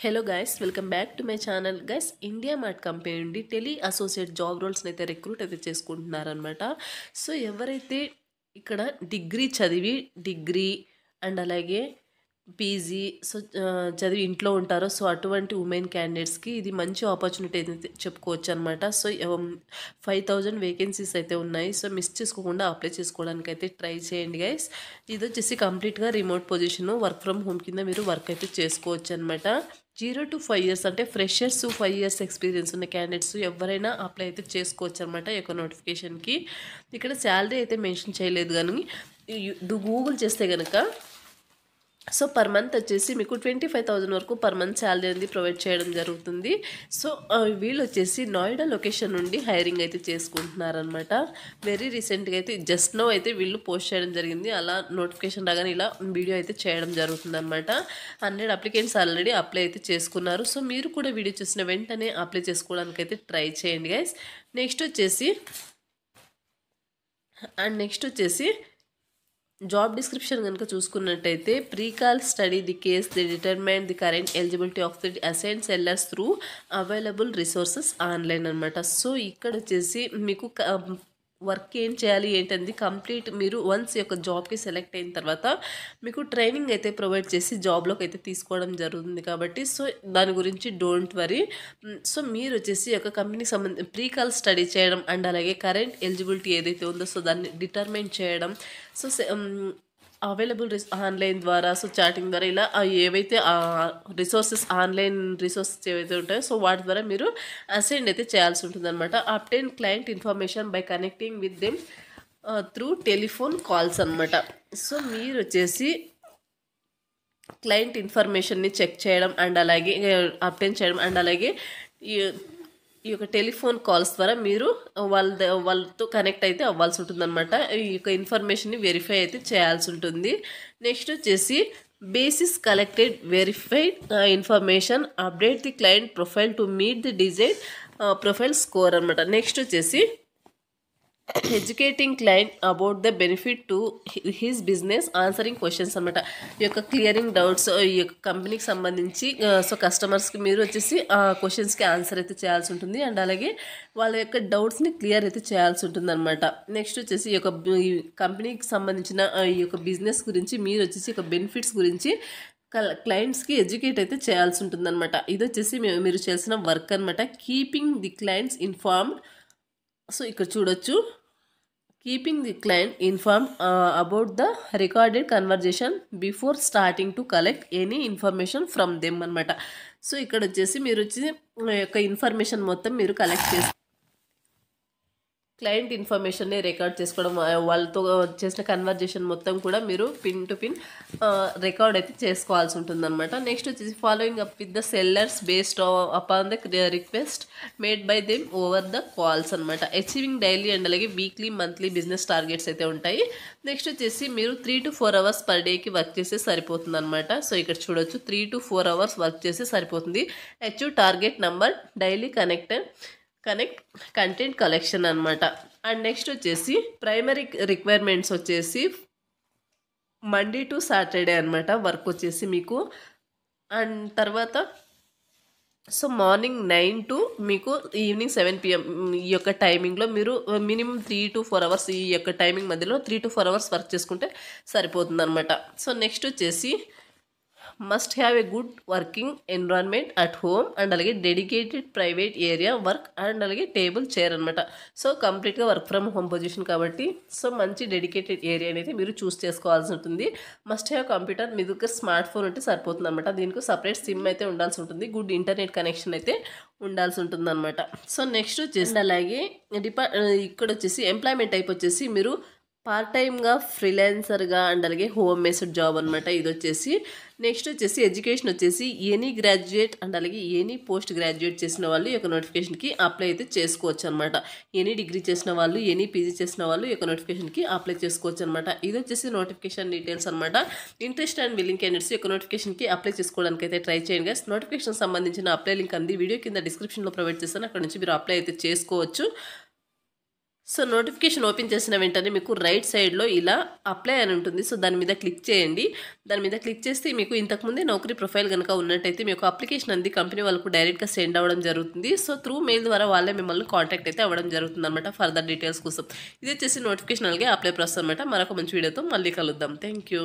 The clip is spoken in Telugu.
Hello guys, welcome back to my channel. Guys, India mart company నుండి టెలి అసోసియేట్ జాబ్ రోల్స్ని అయితే రిక్రూట్ అయితే చేసుకుంటున్నారనమాట. సో ఎవరైతే ఇక్కడ డిగ్రీ చదివి డిగ్రీ అండ్ అలాగే పీజీ చదివి ఇంట్లో ఉంటారో, సో అటువంటి ఉమెన్ క్యాండిడేట్స్కి ఇది మంచి ఆపర్చునిటీ అయితే చెప్పుకోవచ్చు అనమాట. సో 5000 వేకెన్సీస్ అయితే ఉన్నాయి. సో మిస్ చేసుకోకుండా అప్లై చేసుకోవడానికి అయితే ట్రై చేయండి గైస్. ఇది వచ్చేసి కంప్లీట్గా remote position, work from home కింద మీరు వర్క్ అయితే చేసుకోవచ్చు అనమాట. 0 to 5 years అంటే ఫ్రెషర్స్ 5 years ఎక్స్పీరియన్స్ ఉన్న క్యాండిడేట్స్ ఎవరైనా అప్లై అయితే చేసుకోవచ్చు అనమాట ఈ యొక్క నోటిఫికేషన్కి. ఇక్కడ శాలరీ అయితే మెన్షన్ చేయలేదు, కానీ గూగుల్ చేస్తే కనుక సో పర్ మంత్ వచ్చేసి మీకు 25,000 వరకు పర్ మంత్ శాలరీ అనేది ప్రొవైడ్ చేయడం జరుగుతుంది. సో వీళ్ళు వచ్చేసి నోయిడా లొకేషన్ నుండి హైరింగ్ అయితే చేసుకుంటున్నారనమాట. వెరీ రీసెంట్గా అయితే జస్ట్ నో అయితే వీళ్ళు పోస్ట్ చేయడం జరిగింది. అలా నోటిఫికేషన్ రాగానే ఇలా వీడియో అయితే చేయడం జరుగుతుంది అనమాట. 100 అప్లికెంట్స్ ఆల్రెడీ అప్లై అయితే చేసుకున్నారు. సో మీరు కూడా వీడియో చూసిన వెంటనే అప్లై చేసుకోవడానికి అయితే ట్రై చేయండి గైస్. నెక్స్ట్ వచ్చేసి జాబ్ డిస్క్రిప్షన్ కనుక చూసుకున్నట్టయితే, precall study the case the determine the current eligibility of the assign sellers through available resources online అనమాట. సో ఇక్కడ వచ్చేసి మీకు వర్క్ ఏం చేయాలి ఏంటంది కంప్లీట్ మీరు వన్స్ యొక్క జాబ్కి సెలెక్ట్ అయిన తర్వాత మీకు ట్రైనింగ్ అయితే ప్రొవైడ్ చేసి జాబ్లోకి అయితే తీసుకోవడం జరుగుతుంది. కాబట్టి సో దాని గురించి డోంట్ వరీ. సో మీరు వచ్చేసి ఒక కంపెనీకి సంబంధించి ప్రీకాల్ స్టడీ చేయడం అండ్ అలాగే కరెంట్ ఎలిజిబిలిటీ ఏదైతే ఉందో సో దాన్ని డిటర్మైన్ చేయడం, సో అవైలబుల్ ఆన్లైన్ ద్వారా, సో చాటింగ్ ద్వారా ఇలా ఏవైతే రిసోర్సెస్ ఆన్లైన్ రిసోర్సెస్ ఏవైతే ఉంటాయో సో వాటి ద్వారా మీరు అసైన్ అయితే చేయాల్సి ఉంటుంది అనమాట. Obtain client information by connecting with them through telephone calls అనమాట. సో మీరు వచ్చేసి క్లయింట్ ఇన్ఫర్మేషన్ని చెక్ చేయడం అండ్ అలాగే అప్టైన్ చేయడం అండ్ అలాగే ఈ యొక్క టెలిఫోన్ కాల్స్ ద్వారా మీరు వాళ్ళతో కనెక్ట్ అయితే అవ్వాల్సి ఉంటుంది అనమాట. ఈ యొక్క ఇన్ఫర్మేషన్ని వెరిఫై అయితే చేయాల్సి ఉంటుంది. నెక్స్ట్ వచ్చేసి basis collected verified information update the client profile to meet the design profile score అనమాట. నెక్స్ట్ వచ్చేసి educating client about the benefit to his business answering questions అనమాట. ఈ యొక్క క్లియరింగ్ డౌట్స్ ఈ యొక్క కంపెనీకి సంబంధించి సో కస్టమర్స్కి మీరు వచ్చేసి ఆ క్వశ్చన్స్కి ఆన్సర్ అయితే చేయాల్సి ఉంటుంది అండ్ అలాగే వాళ్ళ యొక్క డౌట్స్ని క్లియర్ అయితే చేయాల్సి ఉంటుంది అనమాట. నెక్స్ట్ వచ్చేసి ఈ యొక్క కంపెనీకి సంబంధించిన ఈ యొక్క బిజినెస్ గురించి మీరు వచ్చేసి ఈ యొక్క బెనిఫిట్స్ గురించి క్లయింట్స్కి ఎడ్యుకేట్ అయితే చేయాల్సి ఉంటుంది అనమాట. ఇది వచ్చేసి మీరు చేసిన వర్క్ అనమాట. Keeping the clients informed. So ఇక్కడ చూడొచ్చు, keeping the client inform about the recorded conversation before starting to collect any information from them అనమాట. సో ఇక్కడ వచ్చేసి మీరు వచ్చి యొక్క ఇన్ఫర్మేషన్ మొత్తం మీరు కలెక్ట్ చేసి క్లయింట్ ఇన్ఫర్మేషన్ని రికార్డ్ చేసుకోవడం, వాళ్ళతో చేసిన కన్వర్జేషన్ మొత్తం కూడా మీరు పిన్ టు పిన్ రికార్డ్ అయితే చేసుకోవాల్సి ఉంటుంది అనమాట. నెక్స్ట్ వచ్చేసి following up with the sellers based upon the request made by them over the calls అనమాట. అచీవింగ్ డైలీ అండ్ అలాగే వీక్లీ మంత్లీ బిజినెస్ టార్గెట్స్ అయితే ఉంటాయి. నెక్స్ట్ వచ్చేసి మీరు 3 to 4 hours పర్ డేకి వర్క్ చేస్తే సరిపోతుంది అనమాట. సో ఇక్కడ చూడొచ్చు 3 to 4 hours వర్క్ చేస్తే సరిపోతుంది. Achieve target number daily connect content collection అనమాట. అండ్ నెక్స్ట్ వచ్చేసి ప్రైమరీ రిక్వైర్మెంట్స్ వచ్చేసి మండే టు సాటర్డే అనమాట వర్క్ వచ్చేసి మీకు. అండ్ తర్వాత సో మార్నింగ్ 9 to మీకు ఈవినింగ్ 7 PM ఈ యొక్క టైమింగ్లో మీరు మినిమం 3 to 4 hours ఈ యొక్క టైమింగ్ మధ్యలో 3 to 4 hours వర్క్ చేసుకుంటే సరిపోతుంది అనమాట. సో నెక్స్ట్ వచ్చేసి must have a good working environment at home and అలాగే dedicated private area work and అలాగే టేబుల్ చైర్ అనమాట. సో కంప్లీట్గా వర్క్ ఫ్రమ్ హోమ్ పొజిషన్ కాబట్టి సో మంచి డెడికేటెడ్ ఏరియా అనేది మీరు చూస్ చేసుకోవాల్సి ఉంటుంది. మస్ట్ హ్యావ్ కంప్యూటర్, మీ దగ్గర స్మార్ట్ ఫోన్ ఉంటే సరిపోతుంది అనమాట. దీనికి సపరేట్ సిమ్ అయితే ఉండాల్సి ఉంటుంది. గుడ్ ఇంటర్నెట్ కనెక్షన్ అయితే ఉండాల్సి ఉంటుంది అనమాట. సో నెక్స్ట్ వచ్చేసి అలాగే ఇక్కడ వచ్చేసి ఎంప్లాయ్మెంట్ టైప్ వచ్చేసి మీరు పార్ట్ టైమ్గా ఫ్రీలాన్సర్గా అండ్ అలాగే హోమ్ మేస్డ్ జాబ్ అనమాట ఇది వచ్చేసి. నెక్స్ట్ వచ్చేసి ఎడ్యుకేషన్ వచ్చేసి ఎనీ గ్రాడ్యుయేట్ అండ్ అలాగే ఎనీ పోస్ట్ గ్రాడ్యుయేట్ చేసిన వాళ్ళు ఈ యొక్క నోటిఫికేషన్కి అప్లై అయితే చేసుకోవచ్చు అనమాట. ఎనీ డిగ్రీ చేసిన వాళ్ళు, ఎనీ పీజీ చేసిన వాళ్ళు ఈ యొక్క నోటిఫికేషన్కి అప్లై చేసుకోవచ్చు అనమాట. ఇది వచ్చేసి నోటిఫికేషన్ డీటెయిల్స్ అనమాట. ఇంట్రెస్ట్ అండ్ విల్లింగ్ క్యాండిడేట్స్ ఈ యొక్క నోటిఫికేషన్కి అప్లై చేసుకోవడానికి అయితే ట్రై చేయండి గైస్. నోటిఫికేషన్ సంబంధించిన అప్లై లింక్ అంది వీడియో కింద డిస్క్రిప్షన్లో ప్రొవైడ్ చేస్తాను. అక్కడ నుంచి మీరు అప్లై అయితే చేసుకోవచ్చు. సో నోటిఫికేషన్ ఓపెన్ చేసిన వెంటనే మీకు రైట్ సైడ్లో ఇలా అప్లై అని ఉంటుంది. సో దాని మీద క్లిక్ చేయండి. దాని మీద క్లిక్ చేస్తే మీకు ఇంతకుముందే నౌకరీ ప్రొఫైల్ కనుక ఉన్నట్టయితే మీకు అప్లికేషన్ అంది కంపెనీ వాళ్ళకు డైరెక్ట్గా సెండ్ అవ్వడం జరుగుతుంది. సో త్రూ మెయిల్ ద్వారా వాళ్ళే మిమ్మల్ని కాంటాక్ట్ అయితే అవ్వడం జరుగుతుంది అనమాట ఫర్దర్ డీటెయిల్స్ కోసం. ఇది వచ్చేసి నోటిఫికేషన్ అలాగే అప్లై ప్రాసెస్ అనమాట. మరొక మంచి వీడియోతో మళ్ళీ కలుద్దాం. Thank you.